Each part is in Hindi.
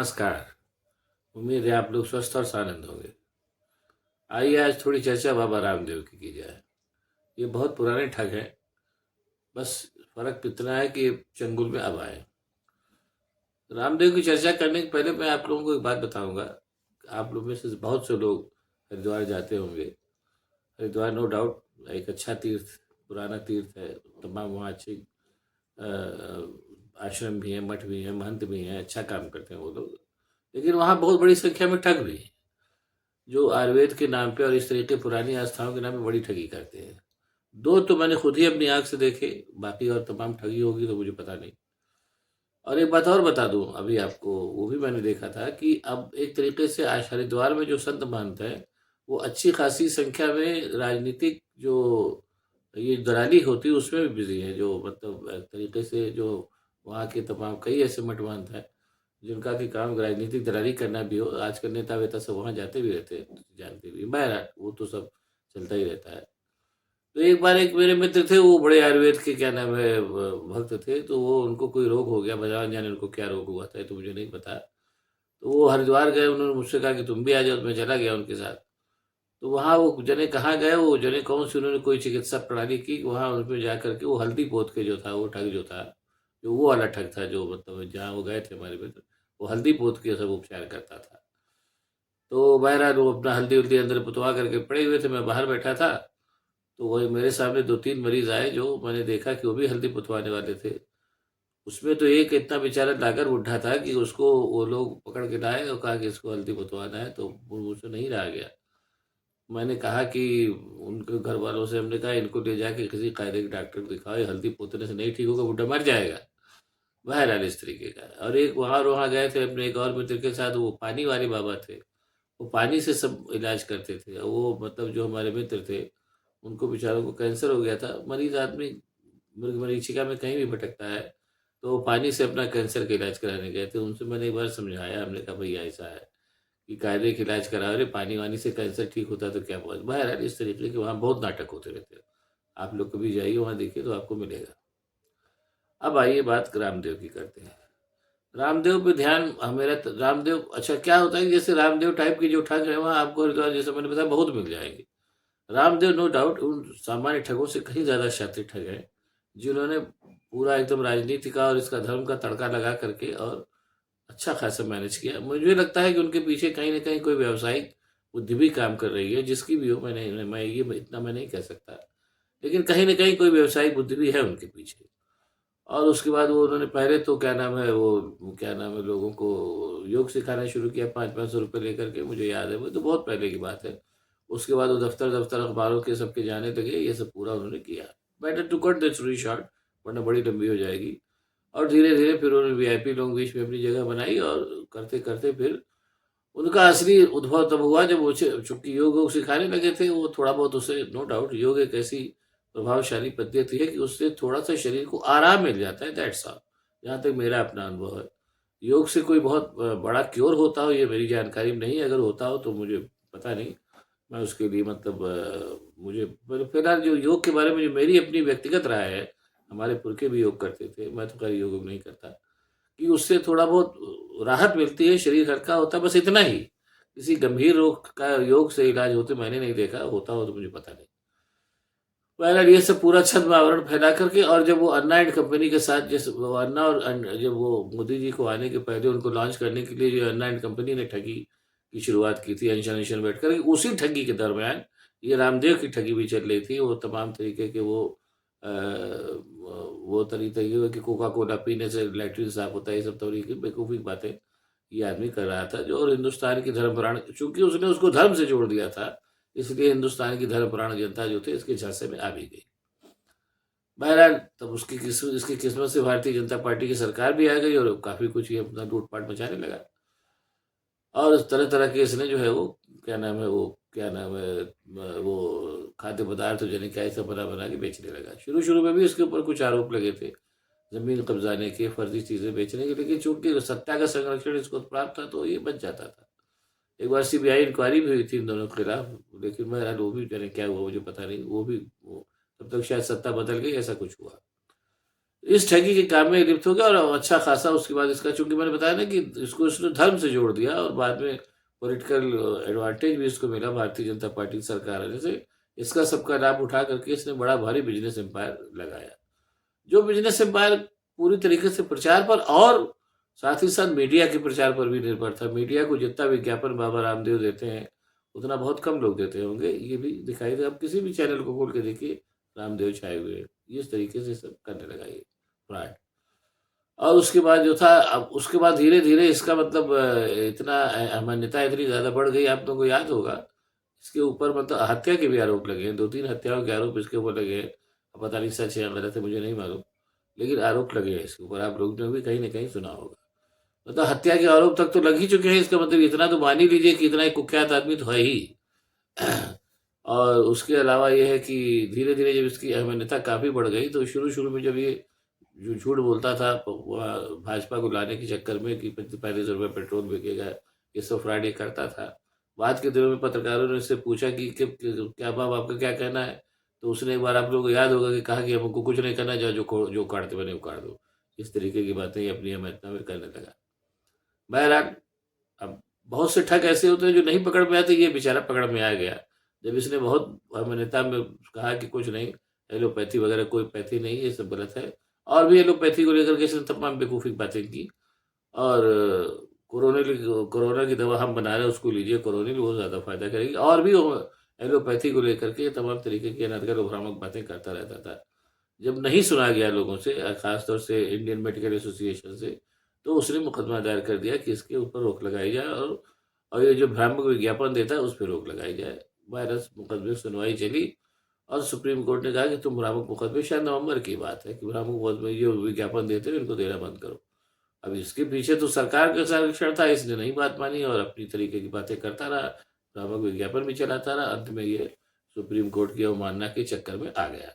नमस्कार। उम्मीद है आप लोग स्वस्थ और आनंद होंगे। आइए आज थोड़ी चर्चा बाबा रामदेव की जाए। ये बहुत पुराने ठग हैं, बस फर्क इतना है कि चंगुल में अब आए। रामदेव की चर्चा करने के पहले मैं आप लोगों को एक बात बताऊंगा। आप लोग में से बहुत से लोग हरिद्वार जाते होंगे। हरिद्वार नो डाउट एक अच्छा तीर्थ, पुराना तीर्थ है। तमाम वहाँ अच्छे आश्रम भी हैं, मठ भी हैं, महंत भी हैं, अच्छा काम करते हैं वो लोग। लेकिन वहाँ बहुत बड़ी संख्या में ठग भी हैं, जो आयुर्वेद के नाम पे और इस तरह के पुरानी आस्थाओं के नाम पे बड़ी ठगी करते हैं। दो तो मैंने खुद ही अपनी आंख से देखे, बाकी और तमाम ठगी होगी तो मुझे पता नहीं। और एक बात और बता दूं अभी आपको, वो भी मैंने देखा था कि अब एक तरीके से आज हरिद्वार में जो संत महंत हैं, वो अच्छी खासी संख्या में राजनीतिक जो ये दलाली होती है उसमें भी बिजी है। जो मतलब एक तरीके से जो वहाँ के तमाम कई ऐसे मठ महंत हैं जिनका कि काम राजनीतिक दलाली करना भी हो। आजकल नेता वेता सब वहाँ जाते भी रहते हैं, जानते भी। बहरहाल वो तो सब चलता ही रहता है। तो एक बार एक मेरे मित्र थे, वो बड़े आयुर्वेद के क्या नाम है भक्त थे। तो वो उनको कोई रोग हो गया, भगवान जाने उनको क्या रोग हुआ था, ये तो मुझे नहीं पता। तो वो हरिद्वार गए, उन्होंने मुझसे कहा कि तुम भी आ जाओ, तो मैं चला गया उनके साथ। तो वहाँ वो जने कहाँ गए, वो जने कौन सी उन्होंने कोई चिकित्सा प्रणाली की, वहाँ उसमें जा करके वो हल्दी पोत के जो था वो ठग जो था, जो वो वाला ठग था, जो मतलब जहाँ वो गए थे हमारे मित्र, वो हल्दी पोत के सब उपचार करता था। तो बहरहाल वो अपना हल्दी उल्दी अंदर पुतवा करके पड़े हुए थे, मैं बाहर बैठा था। तो वही मेरे सामने दो तीन मरीज आए, जो मैंने देखा कि वो भी हल्दी पुतवाने वाले थे। उसमें तो एक इतना बेचारा लागर बुड्ढा था कि उसको वो लोग पकड़ के लाए और कहा कि इसको हल्दी पुतवाना है, तो वो मुझसे नहीं रहा गया। मैंने कहा कि उनके घर वालों से हमने कहा इनको ले जाके किसी कायदे के डॉक्टर को दिखाओ, ये हल्दी पोतने से नहीं ठीक होगा, बुड्ढा मर जाएगा। बहरहाल इस तरीके का। और एक वहाँ गए थे अपने एक और मित्र के साथ, वो पानी वाले बाबा थे। वो पानी से सब इलाज करते थे। वो मतलब जो हमारे मित्र थे, उनको बेचारों को कैंसर हो गया था। मरीज आदमी मृग मरीचिका में कहीं भी भटकता है, तो वो पानी से अपना कैंसर का इलाज कराने गए थे। उनसे मैंने एक बार समझाया, हमने कहा भैया ऐसा है कि कायदे का इलाज कराओ रे, पानी वानी से कैंसर ठीक होता है तो क्या बात। बहरहाल इस तरीके के वहाँ बहुत नाटक होते रहते हैं। आप लोग कभी जाइए वहाँ, देखिए तो आपको मिलेगा। अब आइए बात रामदेव की करते हैं। रामदेव पे ध्यान मेरा रामदेव अच्छा क्या होता है कि जैसे रामदेव टाइप की जो ठग है वहाँ आपको हरिद्वार जैसे मैंने बताया बहुत मिल जाएंगे। रामदेव नो डाउट उन सामान्य ठगों से कहीं ज्यादा शातिर ठग है, जिन्होंने पूरा एकदम राजनीति का और इसका धर्म का तड़का लगा करके और अच्छा खासा मैनेज किया। मुझे लगता है कि उनके पीछे कहीं ना कहीं कोई व्यावसायिक बुद्धि भी काम कर रही है, जिसकी भी हो। मैं ये इतना मैं नहीं कह सकता, लेकिन कहीं ना कहीं कोई व्यावसायिक बुद्धि भी है उनके पीछे। और उसके बाद वो उन्होंने पहले तो क्या नाम है वो क्या नाम है लोगों को योग सिखाना शुरू किया, 500-500 रुपये लेकर के। मुझे याद है, वो तो बहुत पहले की बात है। उसके बाद वो दफ्तर दफ्तर अखबारों के सबके जाने लगे, ये सब पूरा उन्होंने किया। Better to cut the story short, वरना बड़ी लंबी हो जाएगी। और धीरे धीरे फिर उन्होंने वीआईपी लोग बीच में अपनी जगह बनाई, और करते करते फिर उनका असली उद्भव तब हुआ जब वो चूंकि योग योग सिखाने लगे थे। वो थोड़ा बहुत उसे नो डाउट योग एक ऐसी प्रभावशाली पद्धति है कि उससे थोड़ा सा शरीर को आराम मिल जाता है, दैट्स ऑल। जहाँ तक मेरा अपना अनुभव है, योग से कोई बहुत बड़ा क्योर होता हो ये मेरी जानकारी में नहीं है। अगर होता हो तो मुझे पता नहीं, मैं उसके लिए मतलब मुझे फिलहाल जो योग के बारे में जो मेरी अपनी व्यक्तिगत राय है, हमारे पुरखे भी योग करते थे, मैं तो खैर योग नहीं करता, कि उससे थोड़ा बहुत राहत मिलती है, शरीर हल्का होता है, बस इतना ही। किसी गंभीर रोग का योग से इलाज होते मैंने नहीं देखा, होता हो तो मुझे पता नहीं। बहरहाल ये सब पूरा छद्म आवरण फैला करके, और जब वो अन्ना एंड कंपनी के साथ जैसे वो अन्ना और जब वो मोदी जी को आने के पहले उनको लॉन्च करने के लिए जो अन्ना एंड कंपनी ने ठगी की शुरुआत की थी अनशन अनशन बैठ कर, उसी ठगी के दरमियान ये रामदेव की ठगी भी चल रही थी। वो तमाम तरीके के वो तरीके ये कि कोका कोला पीने से लैट्रिन साफ होता है, ये सब तरीके बेवकूफ़ी बातें ये आदमी कर रहा था। जो और हिंदुस्तान की धर्म प्राण, चूंकि उसने उसको धर्म से जोड़ दिया था, इसलिए हिंदुस्तान की धर्म प्राण जनता जो थे इसके झांसे में आ भी गई। बहरहाल तब इसकी किस्मत से भारतीय जनता पार्टी की सरकार भी आ गई, और काफी कुछ ये अपना लूटपाट मचाने लगा। और तरह तरह के इसने जो है वो क्या नाम है वो क्या नाम है वो खाद्य पदार्थ जो क्या ऐसा बना बना के बेचने लगा। शुरू शुरू में भी इसके ऊपर कुछ आरोप लगे थे, जमीन कब्जाने के, फर्जी चीजें बेचने के, लेकिन चूंकि सत्ता का संरक्षण इसको प्राप्त था तो ये बच जाता था। एक बार सीबीआई इंक्वायरी भी हुई थी इन दोनों के खिलाफ, लेकिन बहरहाल वो भी जाने क्या हुआ मुझे पता नहीं। वो भी तब तक शायद सत्ता बदल गई, ऐसा कुछ हुआ। इस ठगी के काम में लिप्त हो गया और अच्छा खासा उसके बाद इसका, चूंकि मैंने बताया ना कि इसको इसने धर्म से जोड़ दिया और बाद में पॉलिटिकल एडवांटेज भी इसको मिला भारतीय जनता पार्टी की सरकार आने से। इसका सबका लाभ उठा करके इसने बड़ा भारी बिजनेस एम्पायर लगाया, जो बिजनेस एम्पायर पूरी तरीके से प्रचार पर और साथ ही साथ मीडिया के प्रचार पर भी निर्भर था। मीडिया को जितना विज्ञापन बाबा रामदेव देते हैं उतना बहुत कम लोग देते होंगे, ये भी दिखाई दे। आप किसी भी चैनल को खोल के देखिए, रामदेव छाए हुए हैं। इस तरीके से सब करने लगा ये फ्रॉड। और उसके बाद जो था, अब उसके बाद धीरे-धीरे इसका मतलब इतना मान्यता इतनी ज़्यादा बढ़ गई, आप लोगों को याद होगा, इसके ऊपर मतलब हत्या के भी आरोप लगे हैं, 2-3 हत्याओं के आरोप इसके ऊपर लगे हैं। अब पता नहीं सच है या गलत है, मुझे नहीं मालूम, लेकिन आरोप लगे हैं इसके ऊपर, आप लोगों ने भी कहीं न कहीं सुना होगा। मतलब हत्या के आरोप तक तो लग ही चुके हैं, इसका मतलब इतना तो मान ही लीजिए कि इतना एक कुख्यात आदमी तो है ही। और उसके अलावा ये है कि धीरे-धीरे जब इसकी मान्यता काफ़ी बढ़ गई, तो शुरू-शुरू में जब ये जो झूठ बोलता था भाजपा को लाने के चक्कर में कि 35-35 पेट्रोल बिकेगा, ये सब फ्रॉड ये करता था। बाद के दिनों में पत्रकारों ने उससे पूछा कि क्या बाब आपका क्या कहना है? तो उसने एक बार, आप लोगों को याद होगा, कि कहा कि हमको कुछ नहीं करना, जाओ जो उखाड़ते बने उखाड़ दो। इस तरीके की बातें ये अपनी अमेरिका में करने लगा। बहरहाल, अब बहुत से ठग ऐसे होते हैं जो नहीं पकड़ में आते, ये बेचारा पकड़ में आ गया। जब इसने बहुत मान्यता में कहा कि कुछ नहीं, एलोपैथी वगैरह कोई पैथी नहीं, ये सब गलत है। और भी एलोपैथी को लेकर के इसने तमाम बेवकूफ़ी बातें की। और कोरोना की दवा हम बना रहे हैं, उसको लीजिए, कोरोनिल वो ज़्यादा फ़ायदा करेगी। और भी वो एलोपैथी को लेकर के तमाम तरीके की अनर्गल और भ्रामक बातें करता रहता था। जब नहीं सुना गया लोगों से, ख़ास तौर से इंडियन मेडिकल एसोसिएशन से, तो उसने मुकदमा दायर कर दिया कि इसके ऊपर रोक लगाई जाए और ये जो भ्रामक विज्ञापन देता है उस पे रोक लगाई जाए। बहरहाल मुकदमे की सुनवाई चली और सुप्रीम कोर्ट ने कहा कि तुम भ्रामक मुकदमे, शायद नवंबर की बात है, कि भ्रामक मुकदमे जो विज्ञापन देते हैं इनको देना बंद करो। अब इसके पीछे तो सरकार का संरक्षण था, इसने नहीं बात मानी और अपनी तरीके की बातें करता रहा, भ्रामक विज्ञापन भी चलाता रहा। अंत में ये सुप्रीम कोर्ट की अवमानना के चक्कर में आ गया।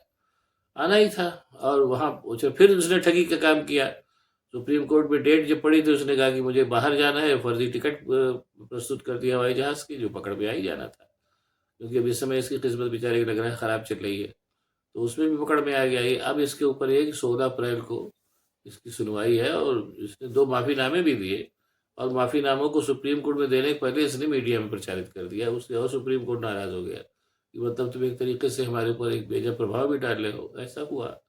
आना ही था। और वहाँ पहुँचे, फिर उसने ठगी का काम किया। सुप्रीम कोर्ट में डेट जब पड़ी तो उसने कहा कि मुझे बाहर जाना है, फर्जी टिकट प्रस्तुत कर दिया हवाई जहाज़ की, जो पकड़ में आ ही जाना था। क्योंकि अब इस समय इसकी किस्मत बेचारे को लग रहा है खराब चल रही है, तो उसमें भी पकड़ में आ गया ये। अब इसके ऊपर ये कि 16 अप्रैल को इसकी सुनवाई है और इसने 2 माफ़ीनामे भी दिए और माफ़ीनामों को सुप्रीम कोर्ट में देने के पहले इसने मीडिया में प्रचारित कर दिया। उससे और सुप्रीम कोर्ट नाराज़ हो गया कि मतलब तुम एक तरीके से हमारे ऊपर एक बेजा प्रभाव भी डाल रहे हो, ऐसा हुआ।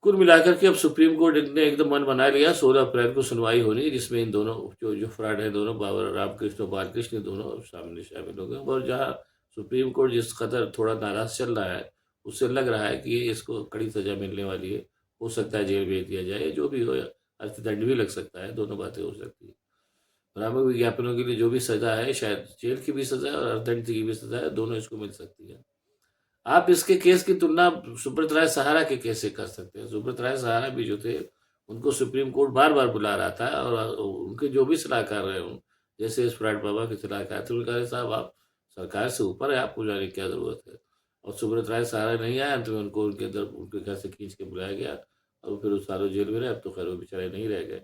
कुल मिलाकर के अब सुप्रीम कोर्ट ने एकदम मन बना लिया, 16 अप्रैल को सुनवाई होनी है, जिसमें इन दोनों जो जो फ्रॉड है, दोनों बाबा रामकृष्ण और बालकृष्ण दोनों सामने शामिल हो गए। और जहाँ सुप्रीम कोर्ट जिस कदर थोड़ा नाराज चल रहा है, उससे लग रहा है कि ये इसको कड़ी सजा मिलने वाली है। हो सकता है जेल भेज दिया जाए, जो भी हो, अर्थदंड भी लग सकता है, दोनों बातें हो सकती है। भ्रामक विज्ञापनों के लिए जो भी सजा है, शायद जेल की भी सजा है और अर्थदंड की भी सजा है, दोनों इसको मिल सकती है। आप इसके केस की तुलना सुब्रत राय सहारा के केस से कर सकते हैं। सुब्रत राय सहारा भी जो थे, उनको सुप्रीम कोर्ट बार-बार बुला रहा था और उनके जो भी सलाहकार रहे हों, जैसे इस फ्रैड बाबा के सलाहकार थे, उन्होंने कहा, साहब आप सरकार से ऊपर है, आपको जाने की क्या ज़रूरत है? और सुब्रत राय सहारा नहीं आए, अंत में उनको उनके घर से खींच के बुलाया गया और फिर वो सालों जेल में रहे। अब तो खैर वो बेचारे नहीं रह गए।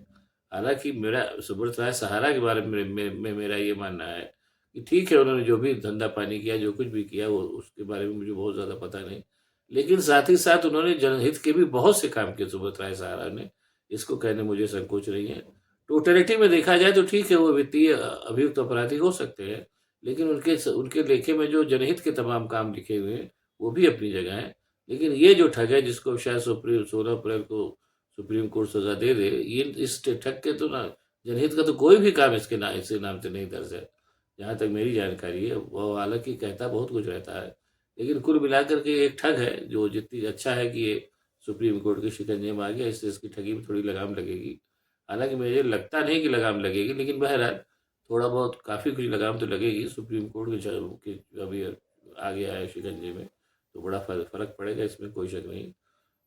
हालाँकि मेरा सुब्रत राय सहारा के बारे में मेरा ये मानना है कि ठीक है, उन्होंने जो भी धंधा-पानी किया, जो कुछ भी किया, वो उसके बारे में मुझे बहुत ज़्यादा पता नहीं। लेकिन साथ ही साथ उन्होंने जनहित के भी बहुत से काम किए सुब्रत राय सहारा ने, इसको कहने में मुझे संकोच नहीं है। टोटलिटी में देखा जाए तो ठीक है, वो वित्तीय अभियुक्त अपराधी हो सकते हैं, लेकिन उनके लेखे में जो जनहित के तमाम काम लिखे हुए हैं, वो भी अपनी जगह हैं। लेकिन ये जो ठग है, जिसको शायद 16 अप्रैल को सुप्रीम कोर्ट सज़ा दे दे, ये इस ठग के तो ना, जनहित का तो कोई भी काम इसके नाम से नहीं दर्ज है। जहाँ तक मेरी जानकारी है, वो हालाँकि कहता बहुत कुछ रहता है, लेकिन कुल मिलाकर के एक ठग है, जो जितनी अच्छा है कि ये सुप्रीम कोर्ट के शिकंजे में आ गया, इससे इसकी ठगी में थोड़ी लगाम लगेगी। हालाँकि मुझे लगता नहीं कि लगाम लगेगी, लेकिन बहरहाल थोड़ा बहुत काफ़ी कुछ लगाम तो लगेगी। सुप्रीम कोर्ट के अभी आ गया है शिकंजे में, तो बड़ा फ़र्क पड़ेगा, इसमें कोई शक नहीं।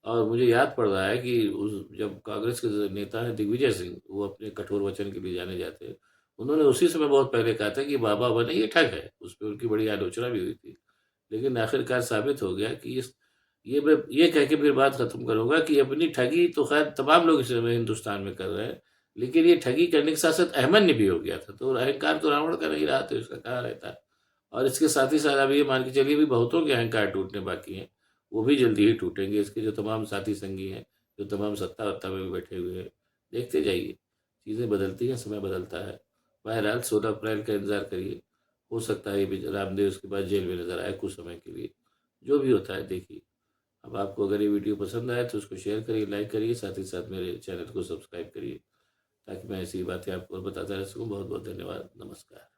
और मुझे याद पड़ रहा है कि उस जब कांग्रेस के जो नेता हैं दिग्विजय सिंह, वो अपने कठोर वचन के लिए जाने जाते हैं। उन्होंने उसी समय बहुत पहले कहा था कि बाबा बने ये ठग है, उसपे उनकी बड़ी आलोचना भी हुई थी। लेकिन आखिरकार साबित हो गया कि इस ये मैं ये कह के फिर बात खत्म करूँगा कि अपनी ठगी तो ख़ैर तमाम लोग इस समय हिंदुस्तान में कर रहे हैं, लेकिन ये ठगी करने के साथ-साथ अहमन्य भी हो गया था। तो अहंकार तो रावण का नहीं रहा, तो इसका कहाँ रहता। और इसके साथ ही साथ आप ये मान के चलिए, अभी बहुतों के अहंकार टूटने बाकी हैं। वो भी जल्दी ही टूटेंगे, इसके जो तमाम साथी संगी हैं, जो तमाम सत्ता वत्ता में भी बैठे हुए हैं। देखते जाइए, चीज़ें बदलती हैं, समय बदलता है। बहरहाल 16 अप्रैल का इंतज़ार करिए। हो सकता है ये भी रामदेव उसके बाद जेल में नज़र आए कुछ समय के लिए। जो भी होता है देखिए। अब आपको अगर ये वीडियो पसंद आए तो उसको शेयर करिए, लाइक करिए, साथ ही साथ मेरे चैनल को सब्सक्राइब करिए, ताकि मैं ऐसी बातें आपको और बताता रह सकूँ। बहुत-बहुत धन्यवाद। नमस्कार।